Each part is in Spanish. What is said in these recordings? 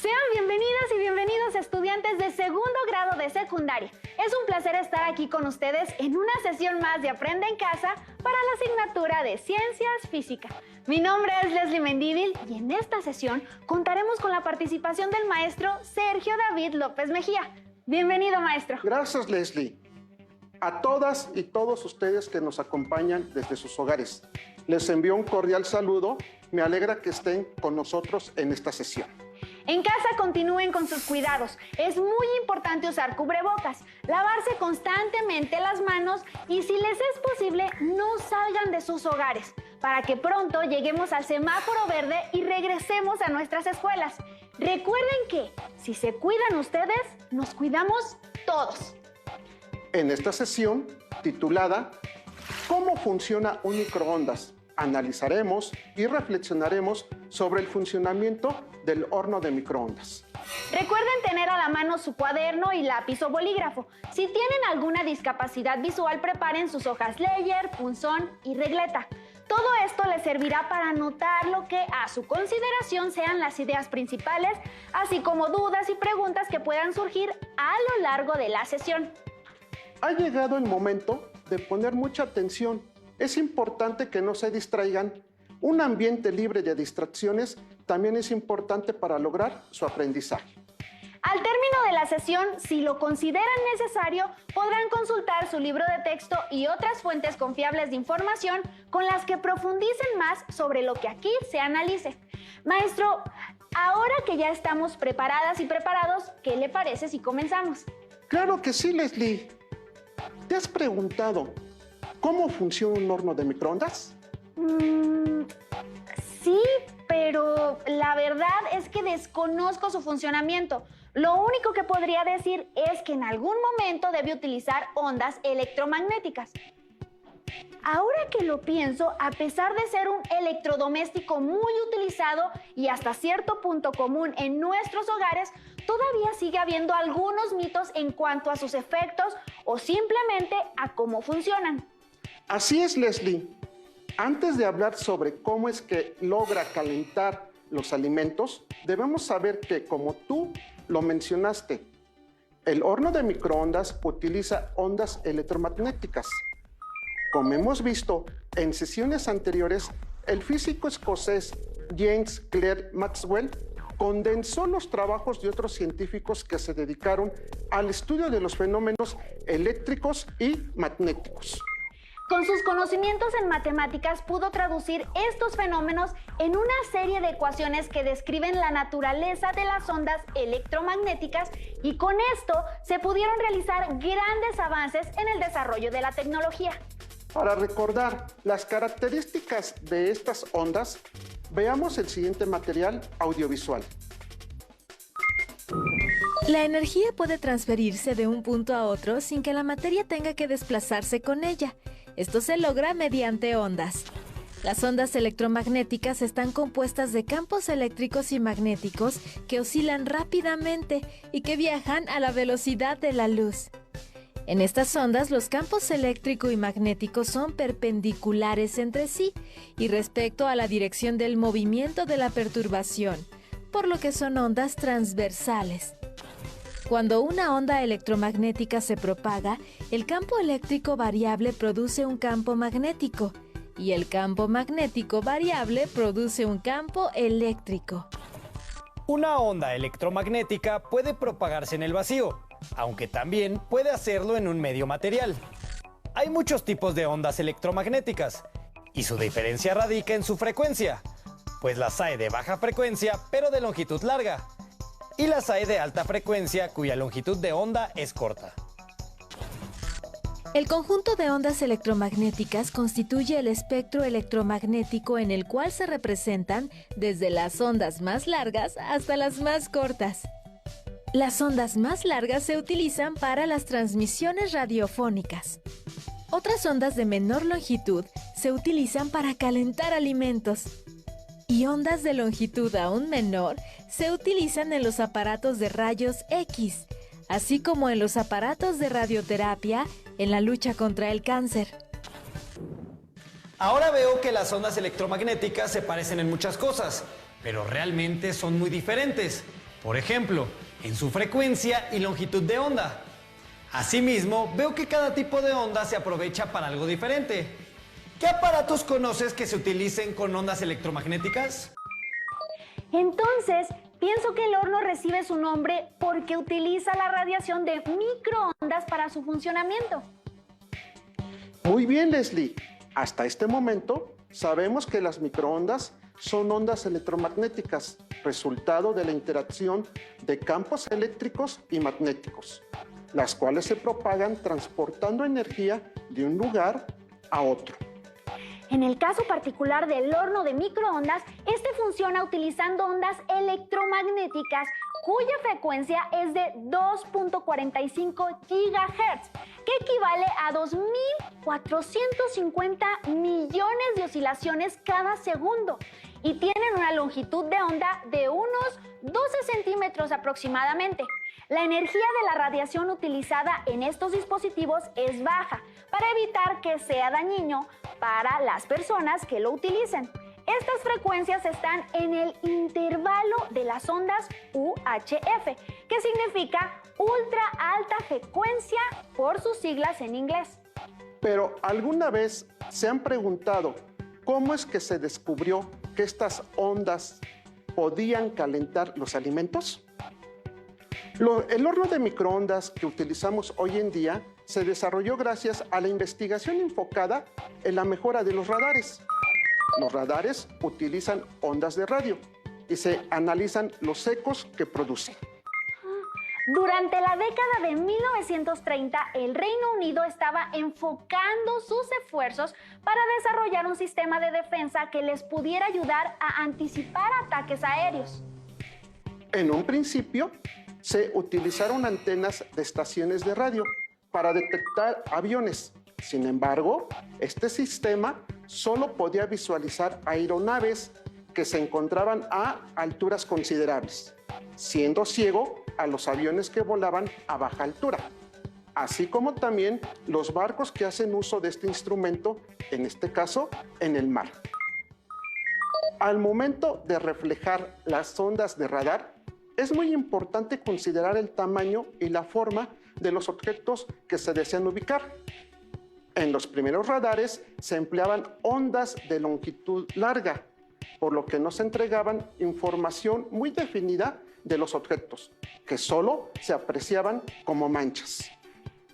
Sean bienvenidas y bienvenidos estudiantes de segundo grado de secundaria. Es un placer estar aquí con ustedes en una sesión más de Aprende en Casa para la asignatura de Ciencias Física. Mi nombre es Leslie Mendívil y en esta sesión contaremos con la participación del maestro Sergio David López Mejía. Bienvenido, maestro. Gracias, Leslie. A todas y todos ustedes que nos acompañan desde sus hogares, les envío un cordial saludo. Me alegra que estén con nosotros en esta sesión. En casa continúen con sus cuidados. Es muy importante usar cubrebocas, lavarse constantemente las manos y si les es posible, no salgan de sus hogares para que pronto lleguemos al semáforo verde y regresemos a nuestras escuelas. Recuerden que si se cuidan ustedes, nos cuidamos todos. En esta sesión titulada ¿Cómo funciona un microondas? Analizaremos y reflexionaremos sobre el funcionamiento del horno de microondas. Recuerden tener a la mano su cuaderno y lápiz o bolígrafo. Si tienen alguna discapacidad visual, preparen sus hojas Leyer, punzón y regleta. Todo esto les servirá para anotar lo que a su consideración sean las ideas principales, así como dudas y preguntas que puedan surgir a lo largo de la sesión. Ha llegado el momento de poner mucha atención. Es importante que no se distraigan. Un ambiente libre de distracciones también es importante para lograr su aprendizaje. Al término de la sesión, si lo consideran necesario, podrán consultar su libro de texto y otras fuentes confiables de información con las que profundicen más sobre lo que aquí se analice. Maestro, ahora que ya estamos preparadas y preparados, ¿qué le parece si comenzamos? Claro que sí, Leslie. ¿Te has preguntado cómo funciona un horno de microondas? Sí, pero la verdad es que desconozco su funcionamiento. Lo único que podría decir es que en algún momento debe utilizar ondas electromagnéticas. Ahora que lo pienso, a pesar de ser un electrodoméstico muy utilizado y hasta cierto punto común en nuestros hogares, todavía sigue habiendo algunos mitos en cuanto a sus efectos o simplemente a cómo funcionan. Así es, Leslie. Antes de hablar sobre cómo es que logra calentar los alimentos, debemos saber que, como tú lo mencionaste, el horno de microondas utiliza ondas electromagnéticas. Como hemos visto en sesiones anteriores, el físico escocés James Clerk Maxwell condensó los trabajos de otros científicos que se dedicaron al estudio de los fenómenos eléctricos y magnéticos. Con sus conocimientos en matemáticas pudo traducir estos fenómenos en una serie de ecuaciones que describen la naturaleza de las ondas electromagnéticas y con esto se pudieron realizar grandes avances en el desarrollo de la tecnología. Para recordar las características de estas ondas, veamos el siguiente material audiovisual. La energía puede transferirse de un punto a otro sin que la materia tenga que desplazarse con ella. Esto se logra mediante ondas. Las ondas electromagnéticas están compuestas de campos eléctricos y magnéticos que oscilan rápidamente y que viajan a la velocidad de la luz. En estas ondas, los campos eléctrico y magnético son perpendiculares entre sí y respecto a la dirección del movimiento de la perturbación, por lo que son ondas transversales. Cuando una onda electromagnética se propaga, el campo eléctrico variable produce un campo magnético y el campo magnético variable produce un campo eléctrico. Una onda electromagnética puede propagarse en el vacío, aunque también puede hacerlo en un medio material. Hay muchos tipos de ondas electromagnéticas y su diferencia radica en su frecuencia, pues las hay de baja frecuencia pero de longitud larga, y las hay de alta frecuencia cuya longitud de onda es corta. El conjunto de ondas electromagnéticas constituye el espectro electromagnético en el cual se representan desde las ondas más largas hasta las más cortas. Las ondas más largas se utilizan para las transmisiones radiofónicas. Otras ondas de menor longitud se utilizan para calentar alimentos. Y ondas de longitud aún menor se utilizan en los aparatos de rayos X, así como en los aparatos de radioterapia en la lucha contra el cáncer. Ahora veo que las ondas electromagnéticas se parecen en muchas cosas, pero realmente son muy diferentes. Por ejemplo, en su frecuencia y longitud de onda. Asimismo, veo que cada tipo de onda se aprovecha para algo diferente. ¿Qué aparatos conoces que se utilicen con ondas electromagnéticas? Entonces, pienso que el horno recibe su nombre porque utiliza la radiación de microondas para su funcionamiento. Muy bien, Leslie. Hasta este momento sabemos que las microondas son ondas electromagnéticas, resultado de la interacción de campos eléctricos y magnéticos, las cuales se propagan transportando energía de un lugar a otro. En el caso particular del horno de microondas, este funciona utilizando ondas electromagnéticas cuya frecuencia es de 2.45 GHz, que equivale a 2.450 millones de oscilaciones cada segundo y tienen una longitud de onda de unos 12 centímetros aproximadamente. La energía de la radiación utilizada en estos dispositivos es baja para evitar que sea dañino para las personas que lo utilicen. Estas frecuencias están en el intervalo de las ondas UHF, que significa ultra alta frecuencia por sus siglas en inglés. Pero ¿alguna vez se han preguntado cómo es que se descubrió que estas ondas podían calentar los alimentos? El horno de microondas que utilizamos hoy en día se desarrolló gracias a la investigación enfocada en la mejora de los radares. Los radares utilizan ondas de radio y se analizan los ecos que producen. Durante la década de 1930, el Reino Unido estaba enfocando sus esfuerzos para desarrollar un sistema de defensa que les pudiera ayudar a anticipar ataques aéreos. En un principio, se utilizaron antenas de estaciones de radio para detectar aviones. Sin embargo, este sistema solo podía visualizar aeronaves que se encontraban a alturas considerables, siendo ciego a los aviones que volaban a baja altura, así como también los barcos que hacen uso de este instrumento, en este caso, en el mar. Al momento de reflejar las ondas de radar, es muy importante considerar el tamaño y la forma de los objetos que se desean ubicar. En los primeros radares se empleaban ondas de longitud larga, por lo que nos entregaban información muy definida de los objetos, que solo se apreciaban como manchas.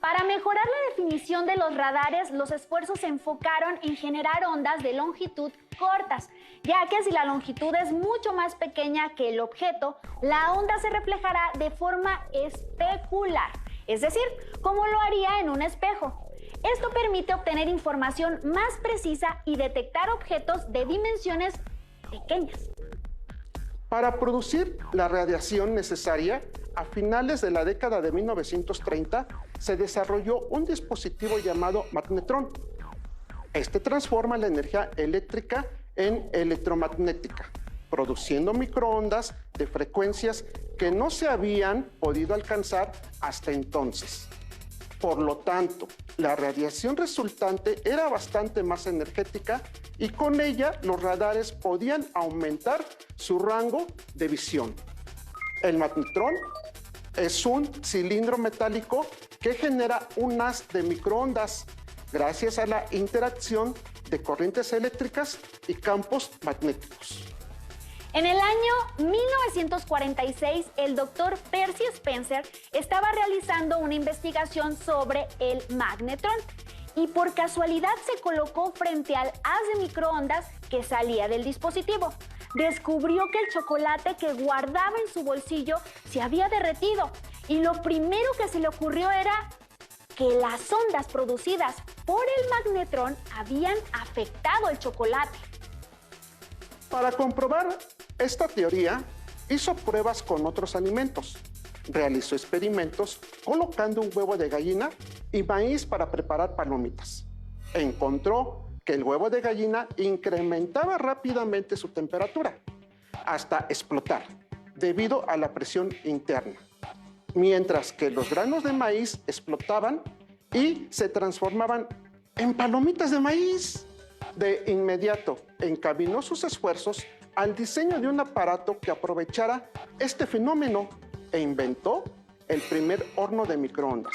Para mejorar la definición de los radares, los esfuerzos se enfocaron en generar ondas de longitud cortas, ya que si la longitud es mucho más pequeña que el objeto, la onda se reflejará de forma especular, es decir, como lo haría en un espejo. Esto permite obtener información más precisa y detectar objetos de dimensiones pequeñas. Para producir la radiación necesaria, a finales de la década de 1930 se desarrolló un dispositivo llamado magnetrón. Este transforma la energía eléctrica en electromagnética, produciendo microondas de frecuencias que no se habían podido alcanzar hasta entonces. Por lo tanto, la radiación resultante era bastante más energética y con ella los radares podían aumentar su rango de visión. El magnetrón es un cilindro metálico que genera un haz de microondas gracias a la interacción de corrientes eléctricas y campos magnéticos. En el año 1946, el doctor Percy Spencer estaba realizando una investigación sobre el magnetrón y por casualidad se colocó frente al haz de microondas que salía del dispositivo. Descubrió que el chocolate que guardaba en su bolsillo se había derretido y lo primero que se le ocurrió era que las ondas producidas por el magnetrón habían afectado el chocolate. Para comprobar esta teoría, hizo pruebas con otros alimentos. Realizó experimentos colocando un huevo de gallina y maíz para preparar palomitas. Encontró que el huevo de gallina incrementaba rápidamente su temperatura hasta explotar debido a la presión interna, mientras que los granos de maíz explotaban y se transformaban en palomitas de maíz. De inmediato encaminó sus esfuerzos al diseño de un aparato que aprovechara este fenómeno e inventó el primer horno de microondas.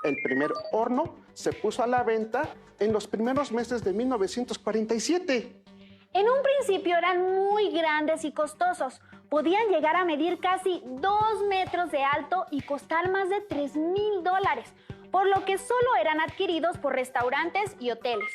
El primer horno se puso a la venta en los primeros meses de 1947. En un principio eran muy grandes y costosos. Podían llegar a medir casi 2 metros de alto y costar más de $3,000, por lo que solo eran adquiridos por restaurantes y hoteles.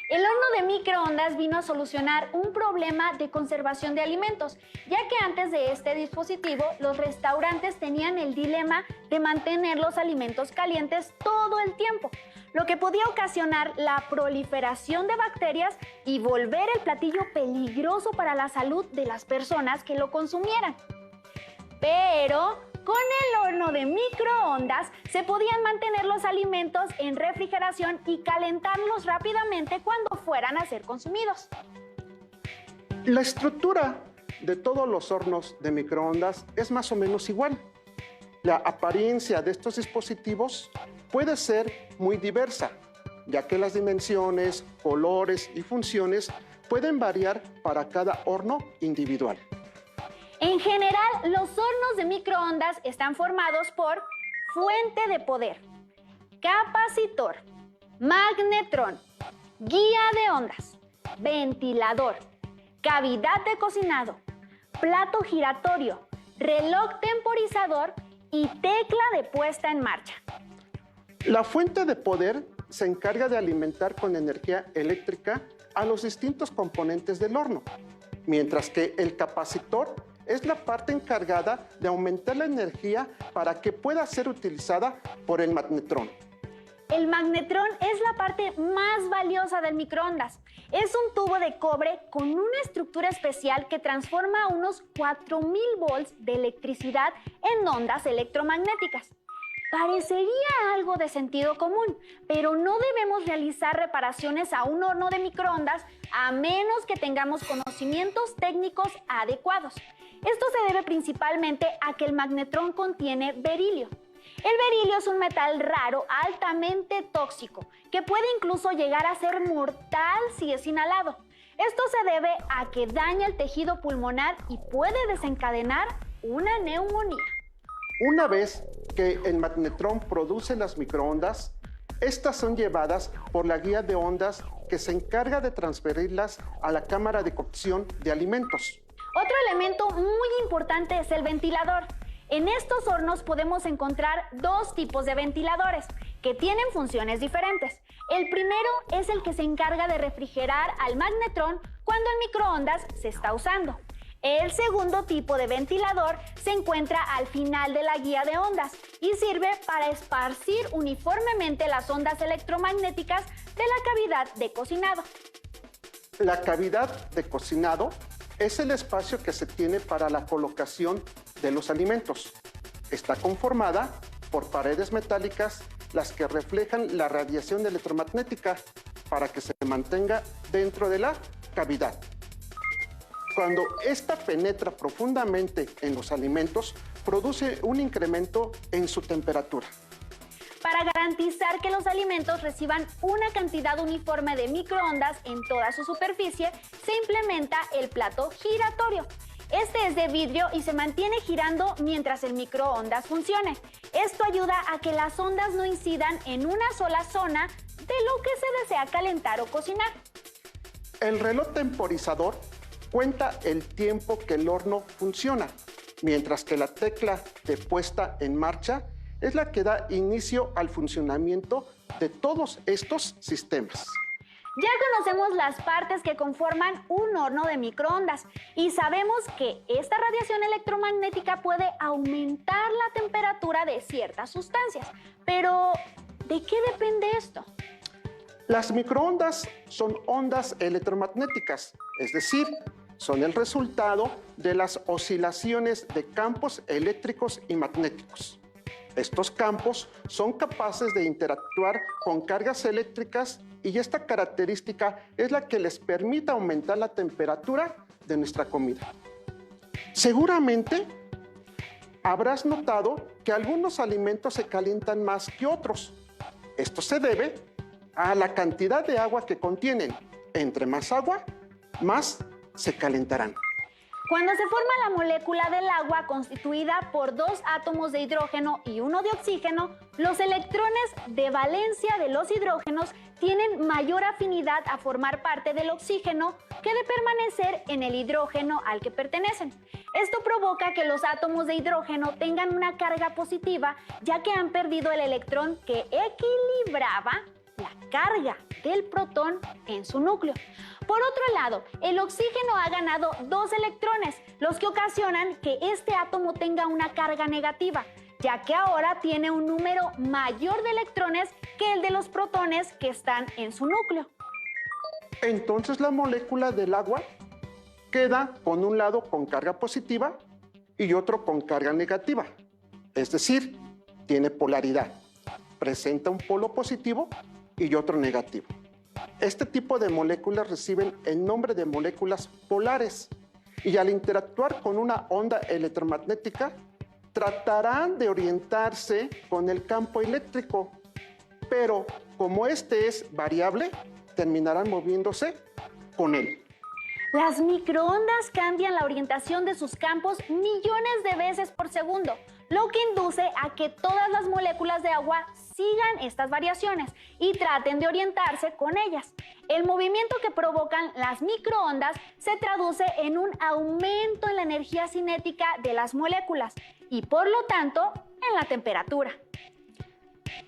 El horno de microondas vino a solucionar un problema de conservación de alimentos, ya que antes de este dispositivo los restaurantes tenían el dilema de mantener los alimentos calientes todo el tiempo, lo que podía ocasionar la proliferación de bacterias y volver el platillo peligroso para la salud de las personas que lo consumieran. Pero con el horno de microondas se podían mantener los alimentos en refrigeración y calentarlos rápidamente cuando fueran a ser consumidos. La estructura de todos los hornos de microondas es más o menos igual. La apariencia de estos dispositivos puede ser muy diversa, ya que las dimensiones, colores y funciones pueden variar para cada horno individual. En general, los hornos de microondas están formados por fuente de poder, capacitor, magnetrón, guía de ondas, ventilador, cavidad de cocinado, plato giratorio, reloj temporizador y tecla de puesta en marcha. La fuente de poder se encarga de alimentar con energía eléctrica a los distintos componentes del horno, mientras que el capacitor es la parte encargada de aumentar la energía para que pueda ser utilizada por el magnetrón. El magnetrón es la parte más valiosa del microondas. Es un tubo de cobre con una estructura especial que transforma unos 4,000 volts de electricidad en ondas electromagnéticas. Parecería algo de sentido común, pero no debemos realizar reparaciones a un horno de microondas a menos que tengamos conocimientos técnicos adecuados. Esto se debe principalmente a que el magnetrón contiene berilio. El berilio es un metal raro altamente tóxico que puede incluso llegar a ser mortal si es inhalado. Esto se debe a que daña el tejido pulmonar y puede desencadenar una neumonía. Una vez que el magnetrón produce las microondas, estas son llevadas por la guía de ondas que se encarga de transferirlas a la cámara de cocción de alimentos. Otro elemento muy importante es el ventilador. En estos hornos podemos encontrar 2 tipos de ventiladores que tienen funciones diferentes. El primero es el que se encarga de refrigerar al magnetrón cuando el microondas se está usando. El segundo tipo de ventilador se encuentra al final de la guía de ondas y sirve para esparcir uniformemente las ondas electromagnéticas de la cavidad de cocinado. La cavidad de cocinado es el espacio que se tiene para la colocación de los alimentos. Está conformada por paredes metálicas, las que reflejan la radiación electromagnética para que se mantenga dentro de la cavidad. Cuando esta penetra profundamente en los alimentos, produce un incremento en su temperatura. Para garantizar que los alimentos reciban una cantidad uniforme de microondas en toda su superficie, se implementa el plato giratorio. Este es de vidrio y se mantiene girando mientras el microondas funcione. Esto ayuda a que las ondas no incidan en una sola zona de lo que se desea calentar o cocinar. El reloj temporizador cuenta el tiempo que el horno funciona, mientras que la tecla de puesta en marcha es la que da inicio al funcionamiento de todos estos sistemas. Ya conocemos las partes que conforman un horno de microondas y sabemos que esta radiación electromagnética puede aumentar la temperatura de ciertas sustancias. Pero, ¿de qué depende esto? Las microondas son ondas electromagnéticas, es decir, son el resultado de las oscilaciones de campos eléctricos y magnéticos. Estos campos son capaces de interactuar con cargas eléctricas y esta característica es la que les permite aumentar la temperatura de nuestra comida. Seguramente habrás notado que algunos alimentos se calientan más que otros. Esto se debe a la cantidad de agua que contienen. Entre más agua, más se calentarán. Cuando se forma la molécula del agua constituida por 2 átomos de hidrógeno y 1 de oxígeno, los electrones de valencia de los hidrógenos tienen mayor afinidad a formar parte del oxígeno que de permanecer en el hidrógeno al que pertenecen. Esto provoca que los átomos de hidrógeno tengan una carga positiva, ya que han perdido el electrón que equilibraba la carga del protón en su núcleo. Por otro lado, el oxígeno ha ganado 2 electrones, los que ocasionan que este átomo tenga una carga negativa, ya que ahora tiene un número mayor de electrones que el de los protones que están en su núcleo. Entonces la molécula del agua queda con un lado con carga positiva y otro con carga negativa. Es decir, tiene polaridad. Presenta un polo positivo y otro negativo. Este tipo de moléculas reciben el nombre de moléculas polares y al interactuar con una onda electromagnética tratarán de orientarse con el campo eléctrico, pero como este es variable, terminarán moviéndose con él. Las microondas cambian la orientación de sus campos millones de veces por segundo, lo que induce a que todas las moléculas de agua sigan estas variaciones y traten de orientarse con ellas. El movimiento que provocan las microondas se traduce en un aumento en la energía cinética de las moléculas y por lo tanto en la temperatura.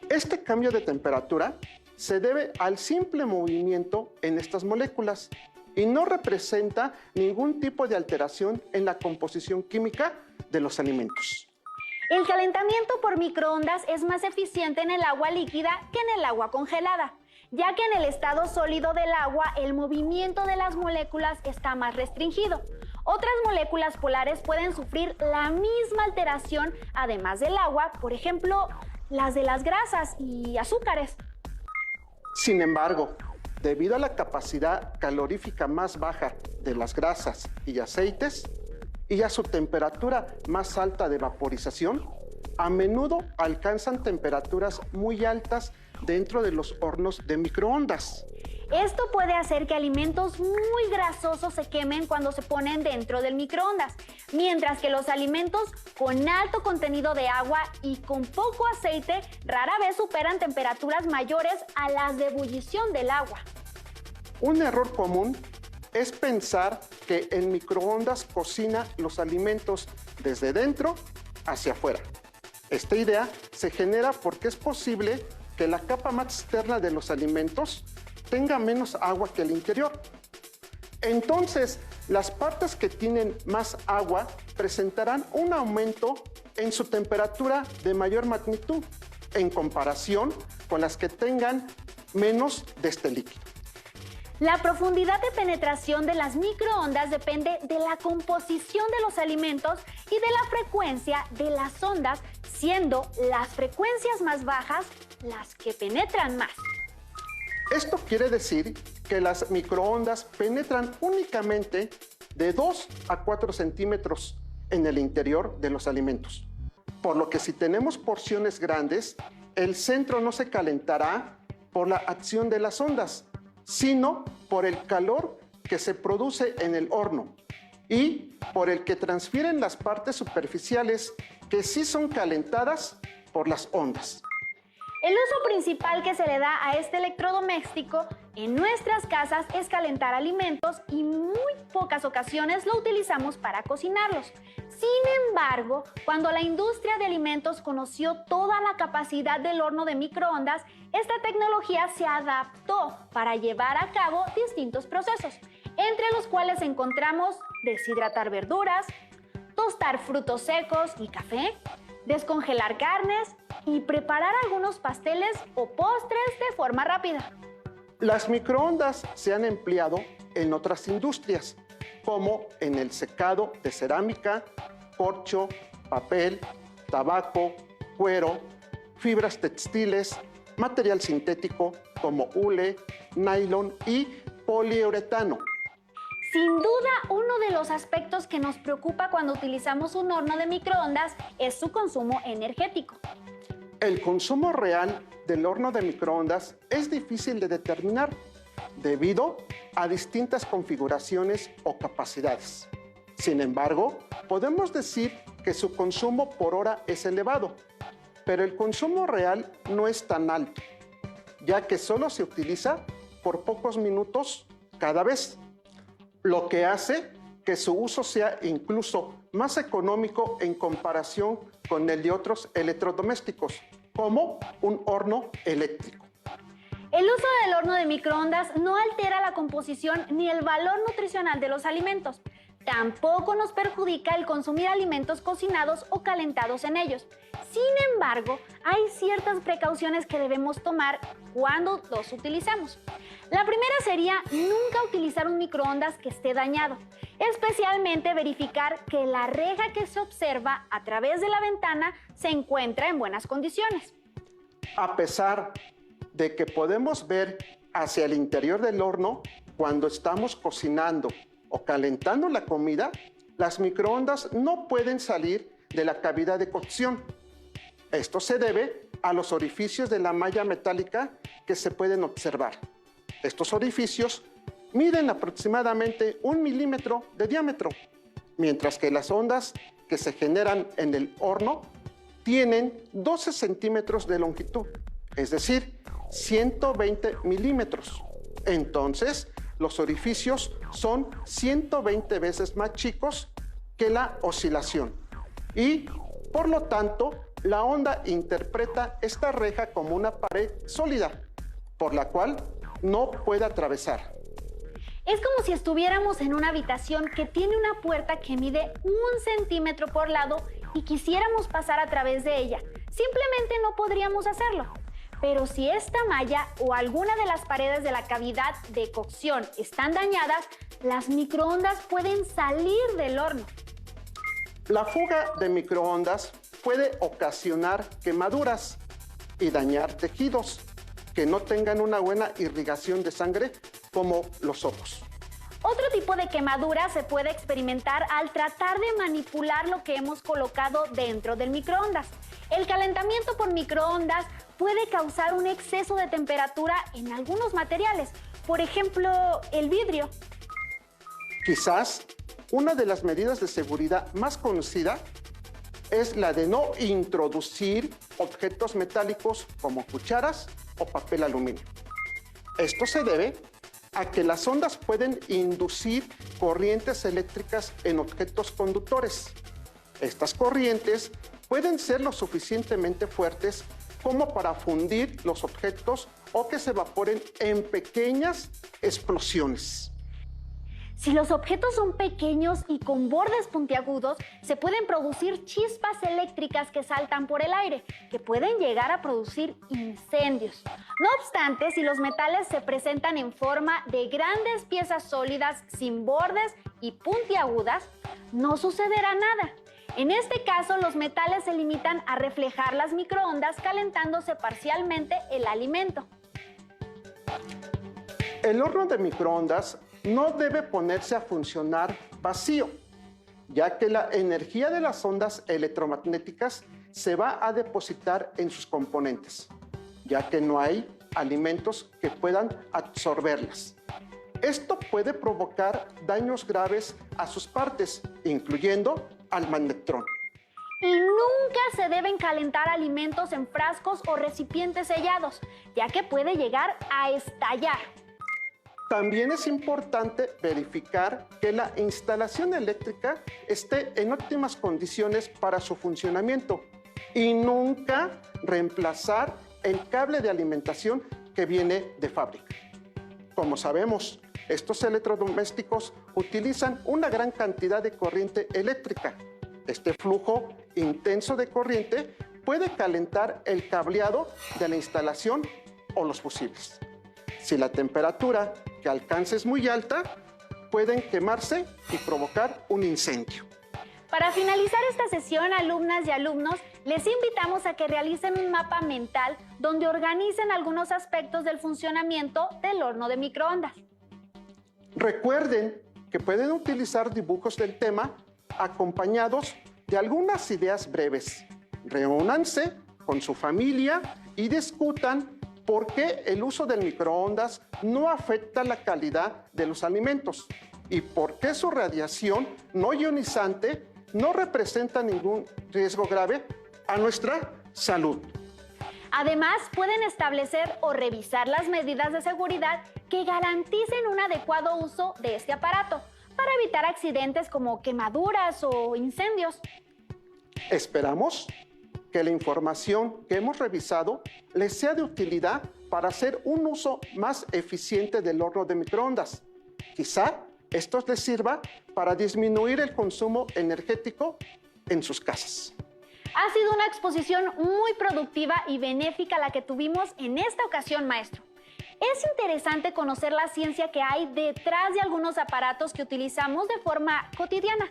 Este cambio de temperatura se debe al simple movimiento en estas moléculas y no representa ningún tipo de alteración en la composición química de los alimentos. El calentamiento por microondas es más eficiente en el agua líquida que en el agua congelada, ya que en el estado sólido del agua el movimiento de las moléculas está más restringido. Otras moléculas polares pueden sufrir la misma alteración, además del agua, por ejemplo, las de las grasas y azúcares. Sin embargo, debido a la capacidad calorífica más baja de las grasas y aceites y a su temperatura más alta de vaporización, a menudo alcanzan temperaturas muy altas dentro de los hornos de microondas. Esto puede hacer que alimentos muy grasosos se quemen cuando se ponen dentro del microondas, mientras que los alimentos con alto contenido de agua y con poco aceite rara vez superan temperaturas mayores a las de ebullición del agua. Un error común es pensar que el microondas cocina los alimentos desde dentro hacia afuera. Esta idea se genera porque es posible que la capa más externa de los alimentos tenga menos agua que el interior. Entonces, las partes que tienen más agua presentarán un aumento en su temperatura de mayor magnitud en comparación con las que tengan menos de este líquido. La profundidad de penetración de las microondas depende de la composición de los alimentos y de la frecuencia de las ondas, siendo las frecuencias más bajas las que penetran más. Esto quiere decir que las microondas penetran únicamente de 2 a 4 centímetros en el interior de los alimentos. Por lo que si tenemos porciones grandes, el centro no se calentará por la acción de las ondas, sino por el calor que se produce en el horno y por el que transfieren las partes superficiales que sí son calentadas por las ondas. El uso principal que se le da a este electrodoméstico en nuestras casas es calentar alimentos y muy pocas ocasiones lo utilizamos para cocinarlos. Sin embargo, cuando la industria de alimentos conoció toda la capacidad del horno de microondas, esta tecnología se adaptó para llevar a cabo distintos procesos, entre los cuales encontramos deshidratar verduras, tostar frutos secos y café, descongelar carnes y preparar algunos pasteles o postres de forma rápida. Las microondas se han empleado en otras industrias, como en el secado de cerámica, corcho, papel, tabaco, cuero, fibras textiles, material sintético como hule, nylon y poliuretano. Sin duda, uno de los aspectos que nos preocupa cuando utilizamos un horno de microondas es su consumo energético. El consumo real del horno de microondas es difícil de determinar debido a distintas configuraciones o capacidades. Sin embargo, podemos decir que su consumo por hora es elevado, pero el consumo real no es tan alto, ya que solo se utiliza por pocos minutos cada vez, lo que hace que su uso sea incluso más económico en comparación con el de otros electrodomésticos, como un horno eléctrico. El uso del horno de microondas no altera la composición ni el valor nutricional de los alimentos. Tampoco nos perjudica el consumir alimentos cocinados o calentados en ellos. Sin embargo, hay ciertas precauciones que debemos tomar cuando los utilizamos. La primera sería nunca utilizar un microondas que esté dañado, especialmente verificar que la reja que se observa a través de la ventana se encuentra en buenas condiciones. A pesar de que podemos ver hacia el interior del horno cuando estamos cocinando o calentando la comida, las microondas no pueden salir de la cavidad de cocción. Esto se debe a los orificios de la malla metálica que se pueden observar. Estos orificios miden aproximadamente 1 milímetro de diámetro, mientras que las ondas que se generan en el horno tienen 12 centímetros de longitud, es decir, 120 milímetros. Entonces, los orificios son 120 veces más chicos que la oscilación y, por lo tanto, la onda interpreta esta reja como una pared sólida, por la cual no puede atravesar. Es como si estuviéramos en una habitación que tiene una puerta que mide 1 centímetro por lado y quisiéramos pasar a través de ella. Simplemente no podríamos hacerlo. Pero si esta malla o alguna de las paredes de la cavidad de cocción están dañadas, las microondas pueden salir del horno. La fuga de microondas puede ocasionar quemaduras y dañar tejidos que no tengan una buena irrigación de sangre, como los ojos. Otro tipo de quemadura se puede experimentar al tratar de manipular lo que hemos colocado dentro del microondas. El calentamiento por microondas puede causar un exceso de temperatura en algunos materiales, por ejemplo, el vidrio. Quizás una de las medidas de seguridad más conocida es la de no introducir objetos metálicos como cucharas o papel aluminio. Esto se debe a que las ondas pueden inducir corrientes eléctricas en objetos conductores. Estas corrientes pueden ser lo suficientemente fuertes como para fundir los objetos o que se evaporen en pequeñas explosiones. Si los objetos son pequeños y con bordes puntiagudos, se pueden producir chispas eléctricas que saltan por el aire, que pueden llegar a producir incendios. No obstante, si los metales se presentan en forma de grandes piezas sólidas sin bordes y puntiagudas, no sucederá nada. En este caso, los metales se limitan a reflejar las microondas calentándose parcialmente el alimento. El horno de microondas no debe ponerse a funcionar vacío, ya que la energía de las ondas electromagnéticas se va a depositar en sus componentes, ya que no hay alimentos que puedan absorberlas. Esto puede provocar daños graves a sus partes, incluyendo al magnetrón. Y nunca se deben calentar alimentos en frascos o recipientes sellados, ya que puede llegar a estallar. También es importante verificar que la instalación eléctrica esté en óptimas condiciones para su funcionamiento y nunca reemplazar el cable de alimentación que viene de fábrica. Como sabemos, estos electrodomésticos utilizan una gran cantidad de corriente eléctrica. Este flujo intenso de corriente puede calentar el cableado de la instalación o los fusibles. Si la temperatura que alcance es muy alta, pueden quemarse y provocar un incendio. Para finalizar esta sesión, alumnas y alumnos, les invitamos a que realicen un mapa mental donde organicen algunos aspectos del funcionamiento del horno de microondas. Recuerden que pueden utilizar dibujos del tema acompañados de algunas ideas breves. Reúnanse con su familia y discutan por qué el uso del microondas no afecta la calidad de los alimentos. y por qué su radiación no ionizante no representa ningún riesgo grave a nuestra salud. Además, pueden establecer o revisar las medidas de seguridad que garanticen un adecuado uso de este aparato para evitar accidentes como quemaduras o incendios. Esperamos que la información que hemos revisado les sea de utilidad para hacer un uso más eficiente del horno de microondas. Quizá esto les sirva para disminuir el consumo energético en sus casas. Ha sido una exposición muy productiva y benéfica la que tuvimos en esta ocasión, maestro. Es interesante conocer la ciencia que hay detrás de algunos aparatos que utilizamos de forma cotidiana.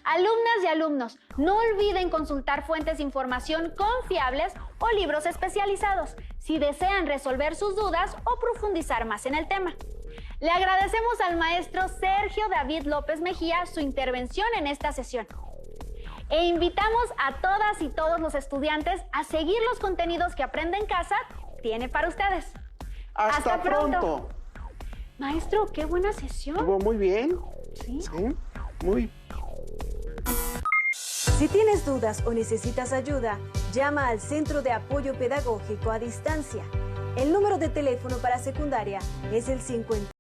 Alumnas y alumnos, no olviden consultar fuentes de información confiables o libros especializados si desean resolver sus dudas o profundizar más en el tema. Le agradecemos al maestro Sergio David López Mejía su intervención en esta sesión. E invitamos a todas y todos los estudiantes a seguir los contenidos que Aprende en Casa tiene para ustedes. ¡Hasta pronto! Maestro, qué buena sesión. Estuvo muy bien. Sí. Sí, muy. Si tienes dudas o necesitas ayuda, llama al Centro de Apoyo Pedagógico a Distancia. El número de teléfono para secundaria es el 50.